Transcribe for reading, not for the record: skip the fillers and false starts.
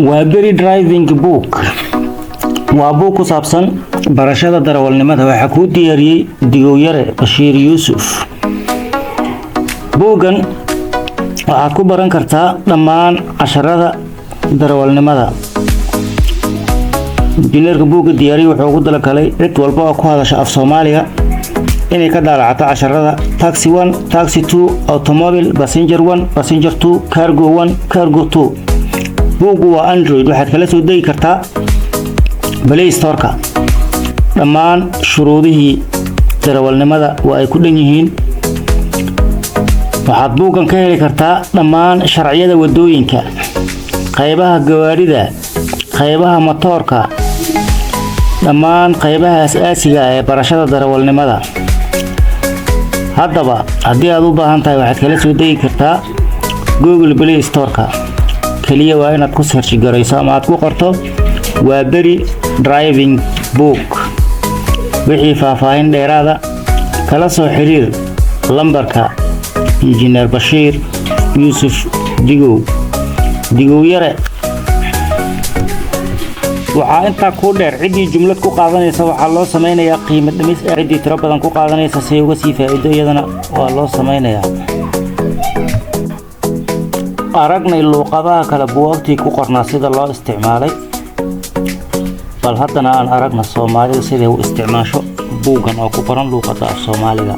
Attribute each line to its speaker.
Speaker 1: waa beri driving book waa buug ku saabsan barashada darawalnimada waxa ku diyaariyay Digowyare Bashiir Yuusuf. buugan waxaad ku baran kartaa dhammaan casharada darawalnimada. injineerka buugga diyaariyay wuxuu ugu talagalay cid walba oo ku hadasha af Soomaaliga inay ka daalacato casharada taxi 1, taxi 2, automobile, passenger 1, passenger 2, cargo 1, cargo 2. buuggu waa Android waxaad kala soo degi kartaa Play Store-ka. dhammaan shuruudihii darawalnimada waa ay ku dhan yihiin. waxaad buuggan ka heli kartaa dhammaan sharciyada wadooyinka, qaybaha gawaarida, qaybaha matoorka, dhammaan qaybaha asaasiga ah ee barashada darawalnimada. haddaba haddii aad u baahan tahay waxaad kala soo degi kartaa Google Play Store-ka. kaliya waa inaad ku search garayso ama aad ku qorto waa beri driving book. wixii faahfaahin dheeraada kala soo xiriir lambarka injineer Bashiir Yuusuf Digowyare. waxaa intaa ku dheer cidii jumlad ku qaadanaysa waxaa loo sameynayaa qiimo dhimis. cidii tiro badan ku qaadanaysa si uga sii faa'iido iyadana waa loo sameynayaa. aragnay luqadaha kala buugtii ku qornaa sida loo isticmaalay, bal haddana aan aragna Soomaalida sida uu isticmaasho buuggan oo ku qoran luqadda Soomaaliga.